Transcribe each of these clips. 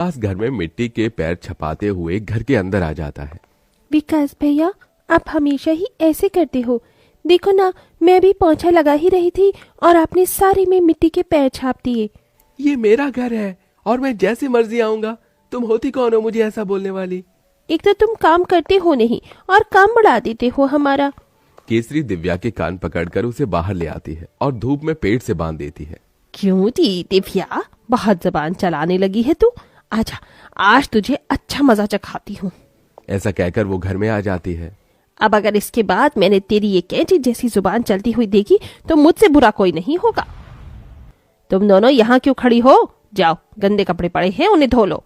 पास घर में मिट्टी के पैर छपाते हुए घर के अंदर आ जाता है। विकास भैया, आप हमेशा ही ऐसे करते हो। देखो ना, मैं भी पोंछा लगा ही रही थी और आपने सारे में मिट्टी के पैर छाप दिए। ये मेरा घर है और मैं जैसे मर्जी आऊंगा। तुम होती कौन हो मुझे ऐसा बोलने वाली? एक तो तुम काम करते हो नहीं और काम बढ़ा देते हो हमारा। केसरी दिव्या के कान पकड़कर उसे बाहर ले आती है और धूप में पेड़ से बांध देती है। क्यों दी दिव्या, बहुत जबान चलाने लगी है तू। आजा, आज तुझे अच्छा मजा चखाती हूँ। ऐसा कहकर वो घर में आ जाती है। अब अगर इसके बाद मैंने तेरी ये कैंची जैसी जुबान चलती हुई देखी तो मुझसे बुरा कोई नहीं होगा। तुम दोनों यहाँ क्यों खड़ी हो? जाओ, गंदे कपड़े पड़े हैं, उन्हें धो लो।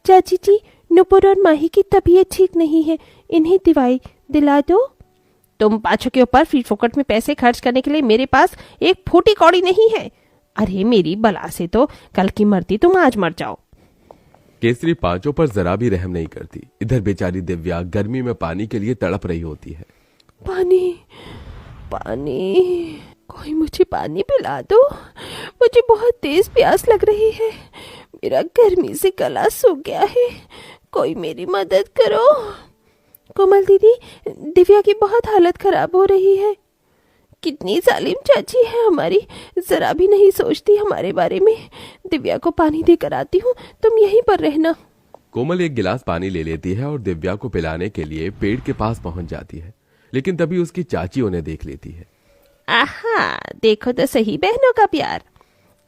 चाची जी, नुपुर और माही की तबीयत ठीक नहीं है, इन्हें दवाई दिला दो। तुम पाँचों के ऊपर फ्री फोकट में पैसे खर्च करने के लिए मेरे पास एक फूटी कौड़ी नहीं है। अरे मेरी बला से तो कल की मरती तुम आज मर जाओ। केसरी पांचों पर जरा भी रहम नहीं करती। इधर बेचारी दिव्या गर्मी में पानी के लिए तड़प रही होती है। पानी, पानी, कोई मुझे पानी पिला दो। मुझे बहुत तेज प्यास लग रही है। मेरा गर्मी से गला सूख गया है। कोई मेरी मदद करो। कोमल दीदी, दिव्या की बहुत हालत खराब हो रही है। कितनी जालिम चाची है हमारी, जरा भी नहीं सोचती हमारे बारे में। दिव्या को पानी देकर आती हूँ, तुम यहीं पर रहना। कोमल एक गिलास पानी ले लेती है और दिव्या को पिलाने के लिए पेड़ के पास पहुंच जाती है, लेकिन तभी उसकी चाची उन्हें देख लेती है। आहा, देखो तो सही बहनों का प्यार।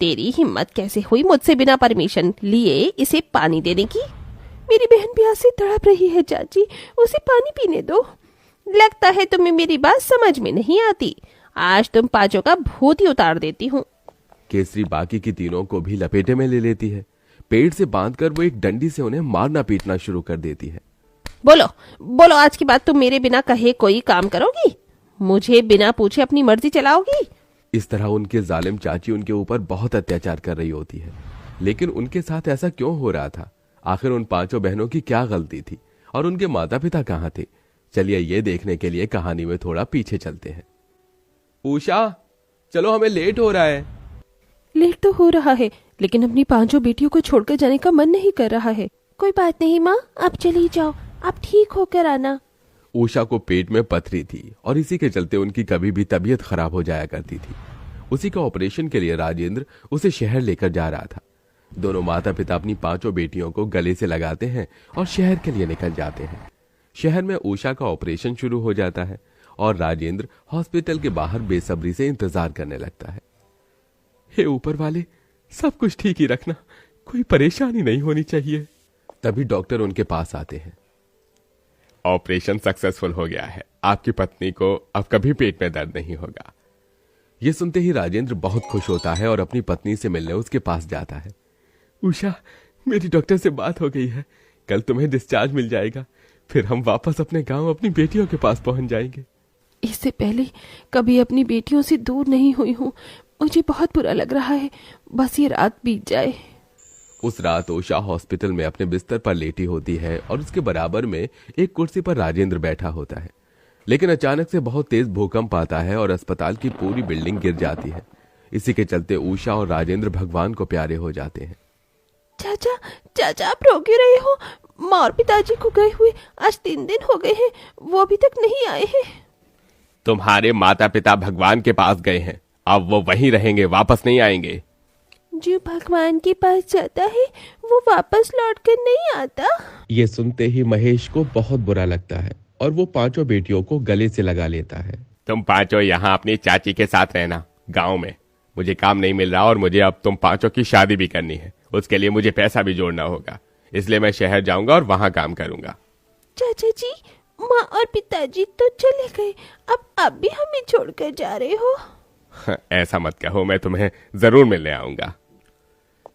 तेरी हिम्मत कैसे हुई मुझसे बिना परमिशन लिए इसे पानी देने की? मेरी बहन प्यास से तड़प रही है चाची, उसे पानी पीने दो। लगता है तुम्हें मेरी बात समझ में नहीं आती। आज तुम पांचों का भूत ही उतार देती हूँ। केसरी बाकी की तीनों को भी लपेटे में ले लेती है। पेड़ से बांधकर वो एक डंडी से उन्हें मारना पीटना शुरू कर देती है। बोलो बोलो, आज के बाद तुम मेरे बिना कहे कोई काम करोगी? मुझे बिना पूछे अपनी मर्जी चलाओगी? इस तरह उनके जालिम चाची उनके ऊपर बहुत अत्याचार कर रही होती है, लेकिन उनके साथ ऐसा क्यों हो रहा था? आखिर उन पांचों बहनों की क्या गलती थी और उनके माता पिता कहाँ थे? चलिए ये देखने के लिए कहानी में थोड़ा पीछे चलते हैं। उषा, चलो, हमें लेट हो रहा है। लेट तो हो रहा है, लेकिन अपनी पांचों बेटियों को छोड़कर जाने का मन नहीं कर रहा है। कोई बात नहीं माँ, आप चली जाओ, आप ठीक होकर आना। उषा को पेट में पथरी थी और इसी के चलते उनकी कभी भी तबीयत खराब हो जाया करती थी। उसी का ऑपरेशन के लिए राजेंद्र उसे शहर लेकर जा रहा था। दोनों माता पिता अपनी पांचों बेटियों को गले से लगाते हैं और शहर के लिए निकल जाते हैं। शहर में उषा का ऑपरेशन शुरू हो जाता है और राजेंद्र हॉस्पिटल के बाहर बेसब्री से इंतजार करने लगता है। हे ऊपर वाले, सब कुछ ठीक ही रखना, कोई परेशानी नहीं होनी चाहिए। तभी डॉक्टर उनके पास आते हैं। ऑपरेशन सक्सेसफुल हो गया है, आपकी पत्नी को अब कभी पेट में दर्द नहीं होगा। ये सुनते ही राजेंद्र बहुत खुश होता है और अपनी पत्नी से मिलने उसके पास जाता है। उषा, मेरी डॉक्टर से बात हो गई है, कल तुम्हें डिस्चार्ज मिल जाएगा, फिर हम वापस अपने गांव अपनी बेटियों के पास पहुंच जाएंगे। इससे पहले कभी अपनी बेटियों से दूर नहीं हुई हूँ, मुझे बहुत बुरा लग रहा है। बस ये रात बीत जाए। उस रात उषा हॉस्पिटल में अपने बिस्तर पर लेटी होती है और उसके बराबर में एक कुर्सी पर राजेंद्र बैठा होता है। लेकिन अचानक से बहुत तेज भूकंप आता है और अस्पताल की पूरी बिल्डिंग गिर जाती है। इसी के चलते उषा और राजेंद्र भगवान को प्यारे हो जाते हैं। चाचा, चाचा, आप रो क्यों रहे हो? माँ और पिताजी को गए हुए आज 3 दिन हो गए हैं, वो अभी तक नहीं आए हैं। तुम्हारे माता पिता भगवान के पास गए हैं, अब वो वहीं रहेंगे, वापस नहीं आएंगे। जो भगवान के पास जाता है वो वापस लौट कर नहीं आता। ये सुनते ही महेश को बहुत बुरा लगता है और वो पांचों बेटियों को गले से लगा लेता है। तुम पांचों यहाँ अपनी चाची के साथ रहना गांव में। मुझे काम नहीं मिल रहा और मुझे अब तुम पांचों की शादी भी करनी है। उसके लिए मुझे पैसा भी जोड़ना होगा, इसलिए मैं शहर जाऊंगा और वहां काम करूंगा। चाचा जी, माँ और पिताजी तो चले गए, अब आप भी हमें छोड़कर जा रहे हो? ऐसा मत कहो, मैं तुम्हें जरूर मिलने आऊंगा।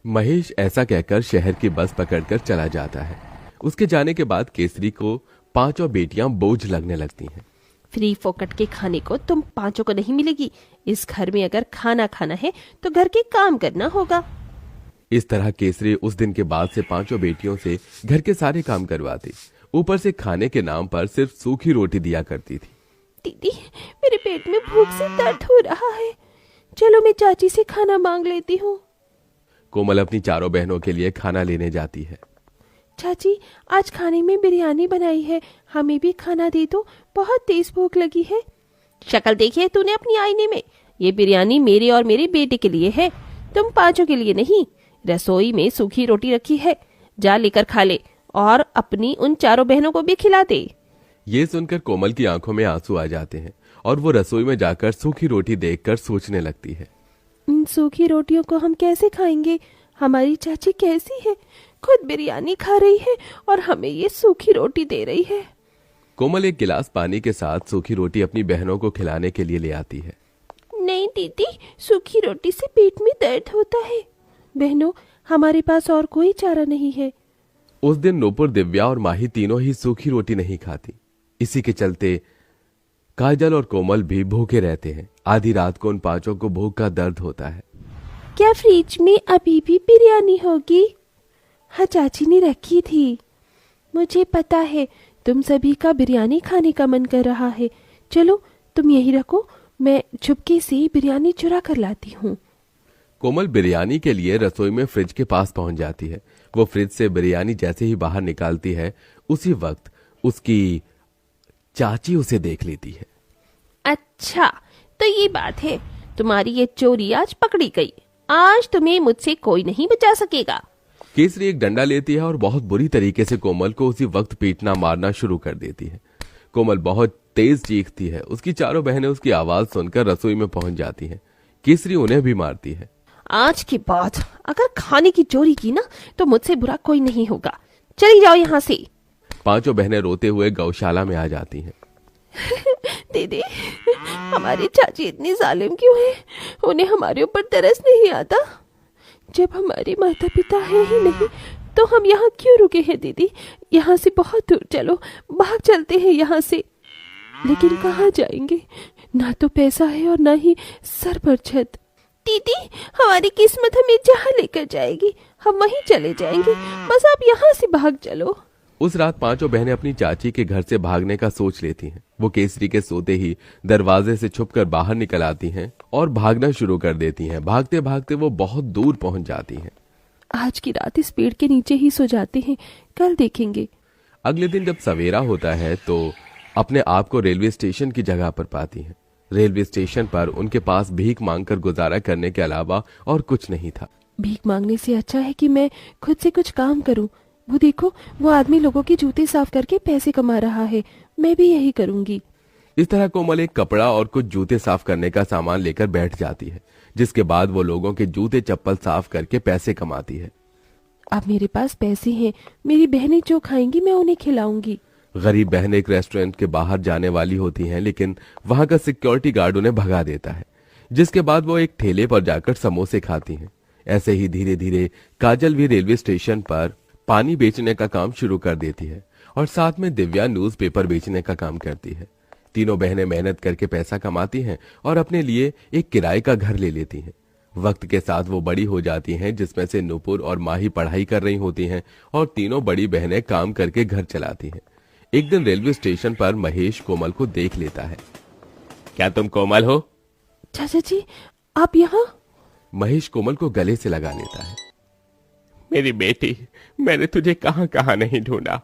महेश ऐसा कहकर शहर की बस पकड़कर चला जाता है। उसके जाने के बाद केसरी को पांचों बेटियां बोझ लगने लगती हैं। फ्री फोकट के खाने को तुम पांचों को नहीं मिलेगी। इस घर में अगर खाना खाना है तो घर के काम करना होगा। इस तरह केसरी उस दिन के बाद से पांचों बेटियों से घर के सारे काम करवाती, ऊपर से खाने के नाम पर सिर्फ सूखी रोटी दिया करती थी। दीदी, मेरे पेट में भूख से दर्द हो रहा है, चलो मैं चाची से खाना मांग लेती हूँ। कोमल अपनी चारों बहनों के लिए खाना लेने जाती है। चाची, आज खाने में बिरयानी बनाई है, हमें भी खाना दे दो, बहुत तेज भूख लगी है। शक्ल देखी है तूने अपनी आईने में? ये बिरयानी मेरे और मेरे बेटे के लिए है, तुम पांचों के लिए नहीं। रसोई में सूखी रोटी रखी है, जा लेकर खा ले और अपनी उन चारों बहनों को भी खिला दे। ये सुनकर कोमल की आंखों में आंसू आ जाते हैं और वो रसोई में जाकर सूखी रोटी देखकर सोचने लगती है। इन सूखी रोटियों को हम कैसे खाएंगे? हमारी चाची कैसी है, खुद बिरयानी खा रही है और हमें ये सूखी रोटी दे रही है। कोमल एक गिलास पानी के साथ सूखी रोटी अपनी बहनों को खिलाने के लिए ले आती है। नहीं दीदी, सूखी रोटी से पेट में दर्द होता है। बहनों, हमारे पास और कोई चारा नहीं है। उस दिन नूपुर, दिव्या और माही तीनों ही सूखी रोटी नहीं खाती। इसी के चलते काजल और कोमल भी भूखे रहते हैं। आधी रात को उन पांचों को भूख का दर्द होता है। क्या फ्रिज में अभी भी बिरयानी होगी? हाँ, चाची ने रखी थी। मुझे पता है तुम सभी का बिरयानी खाने का मन कर रहा है। चलो तुम यही रखो, मैं चुपके से बिरयानी चुरा कर लाती हूँ। कोमल बिरयानी के लिए रसोई में फ्रिज के पास पहुंच जाती है। वो फ्रिज से बिरयानी जैसे ही बाहर निकालती है, उसी वक्त उसकी चाची उसे देख लेती है। अच्छा, तो ये बात है, तुम्हारी ये चोरी आज पकड़ी गई। आज तुम्हें मुझसे कोई नहीं बचा सकेगा। केसरी एक डंडा लेती है और बहुत बुरी तरीके से कोमल को उसी वक्त पीटना मारना शुरू कर देती है। कोमल बहुत तेज चीखती है। उसकी चारों बहनें उसकी आवाज सुनकर रसोई में पहुंच जाती हैं। केसरी उन्हें भी मारती है। आज के बाद अगर खाने की चोरी की ना, तो मुझसे बुरा कोई नहीं होगा। चली जाओ यहाँ से। पांचों बहनें रोते हुए गौशाला में आ जाती हैं। दीदी, हमारी चाची इतनी जालिम क्यों है? उन्हें हमारे ऊपर तरस नहीं आता? जब हमारे माता पिता है ही नहीं तो हम यहाँ क्यों रुके हैं? दीदी, यहाँ से बहुत दूर चलो, भाग चलते हैं यहाँ से। लेकिन कहाँ जाएंगे? ना तो पैसा है और ना ही सर पर छत। दीदी, हमारी किस्मत हमें जहाँ लेकर जाएगी हम वहीं चले जाएंगे, बस आप यहाँ से भाग चलो। उस रात पांचों बहनें अपनी चाची के घर से भागने का सोच लेती हैं। वो केसरी के सोते ही दरवाजे से छुपकर बाहर निकल आती हैं और भागना शुरू कर देती हैं। भागते भागते वो बहुत दूर पहुंच जाती हैं। आज की रात इस पेड़ के नीचे ही सो जाते हैं, कल देखेंगे। अगले दिन जब सवेरा होता है तो अपने आप को रेलवे स्टेशन की जगह पर पाती हैं। रेलवे स्टेशन पर उनके पास भीख मांगकर गुजारा करने के अलावा और कुछ नहीं था। भीख मांगने से अच्छा है कि मैं खुद से कुछ काम करूं। वो देखो, वो आदमी लोगों के जूते साफ करके पैसे कमा रहा है, मैं भी यही करूंगी। इस तरह कोमल एक कपड़ा और कुछ जूते साफ करने का सामान लेकर बैठ जाती है, जिसके बाद वो लोगों के जूते चप्पल साफ करके पैसे कमाती है। अब मेरे पास पैसे हैं, मेरी बहनें जो खाएंगी मैं उन्हें खिलाऊंगी। गरीब बहन एक रेस्टोरेंट के बाहर जाने वाली होती हैं, लेकिन वहां का सिक्योरिटी गार्ड उन्हें भगा देता है, जिसके बाद वो एक ठेले पर जाकर समोसे खाती हैं। ऐसे ही धीरे धीरे काजल भी रेलवे स्टेशन पर पानी बेचने का काम शुरू कर देती है और साथ में दिव्या न्यूज़पेपर बेचने का काम करती है। तीनों बहनें मेहनत करके पैसा कमाती हैं और अपने लिए एक किराए का घर ले लेती हैं। वक्त के साथ वो बड़ी हो जाती हैं, जिसमें से नूपुर और माही पढ़ाई कर रही होती हैं और तीनों बड़ी बहनें काम करके घर चलाती हैं। एक दिन रेलवे स्टेशन पर महेश कोमल को देख लेता है। क्या तुम कोमल हो? चाचा जी, आप यहाँ? महेश कोमल को गले से लगा लेता है। मेरी बेटी, मैंने तुझे कहां कहां नहीं ढूंढा।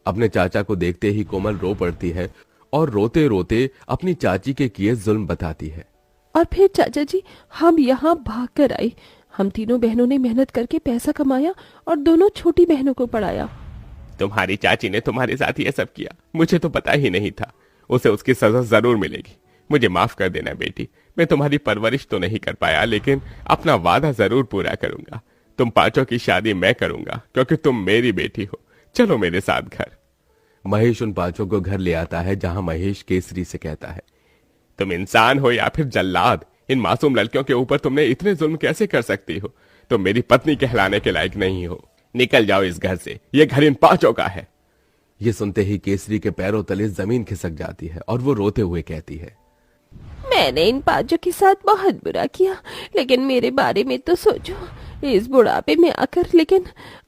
अपने चाचा को देखते ही कोमल रो पड़ती है और रोते रोते अपनी चाची के किए जुल्म बताती है। और फिर चाचा जी, हम यहाँ भाग कर आए। हम तीनों बहनों ने मेहनत करके पैसा कमाया और दोनों छोटी बहनों को पढ़ाया। तुम्हारी चाची ने तुम्हारे साथ ये सब किया, मुझे तो पता ही नहीं था। उसे उसकी सजा जरूर मिलेगी। मुझे माफ कर देना बेटी, मैं तुम्हारी परवरिश तो नहीं कर पाया, लेकिन अपना वादा जरूर पूरा करूंगा। तुम पांचों की शादी मैं करूंगा, क्योंकि तुम मेरी बेटी हो। चलो मेरे साथ घर। महेश उन पांचों को घर ले आता है, जहां महेश केसरी से कहता है, तुम इंसान हो या फिर जल्लाद, इन मासूम लड़कियों के ऊपर तुमने इतने जुल्म कैसे कर सकती हो? तुम मेरी पत्नी कहलाने के लायक नहीं हो। निकल जाओ इस घर से, ये घर इन पांचों का है। ये सुनते ही केसरी के पैरों तले जमीन खिसक जाती है और वो रोते हुए कहती है, मैंने इन पांचों के साथ बहुत बुरा किया, लेकिन मेरे बारे में तो सोचो। इस बुढ़ापे में आकर, लेकिन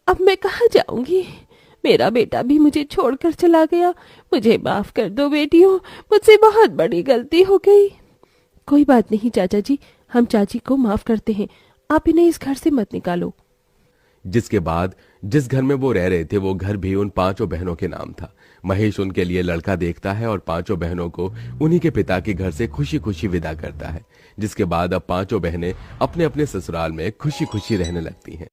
अब मैं कहाँ जाऊंगी? मेरा बेटा भी मुझे छोड़कर चला गया। मुझे माफ कर दो बेटियों, मुझसे बहुत बड़ी गलती हो गई। कोई बात नहीं चाचा जी, हम चाची को माफ करते हैं। आप इन्हें इस घर से मत निकालो। जिसके बाद जिस घर में वो रह रहे थे वो घर भी उन पांचों बहनों के नाम था। महेश उनके लिए लड़का देखता है और पांचों बहनों को उन्हीं के पिता के घर से खुशी खुशी विदा करता है। जिसके बाद अब पांचों बहनें अपने अपने ससुराल में खुशी खुशी रहने लगती हैं।